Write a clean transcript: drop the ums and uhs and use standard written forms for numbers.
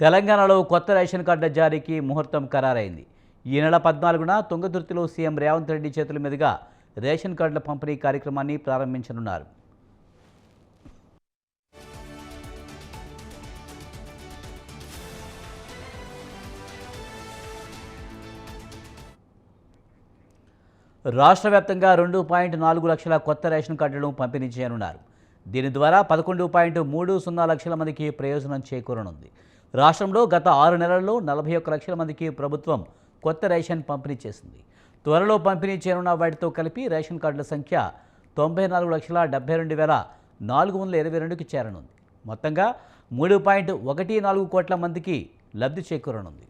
తెలంగాణలో కొత్త రేషన్ కార్డుల జారీకి ముహూర్తం ఖరారైంది. ఈ నెల 14న తుంగతుర్తిలో సీఎం రేవంత్ రెడ్డి చేతుల మీదుగా రేషన్ కార్డుల పంపిణీ కార్యక్రమాన్ని ప్రారంభించనున్నారు. రాష్ట్ర వ్యాప్తంగా 2.4 లక్షల కొత్త రేషన్ కార్డులను పంపిణీ చేయనున్నారు. దీని ద్వారా 11.30 లక్షల మందికి ప్రయోజనం చేకూరనుంది. రాష్ట్రంలో గత 6 నెలల్లో 41 లక్షల మందికి ప్రభుత్వం కొత్త రేషన్ పంపిణీ చేసింది. త్వరలో పంపిణీ చేయనున్న వాటితో కలిపి రేషన్ కార్డుల సంఖ్య 94,72,422కి చేరనుంది. మొత్తంగా 3.14 కోట్ల మందికి లబ్ధి చేకూరనుంది.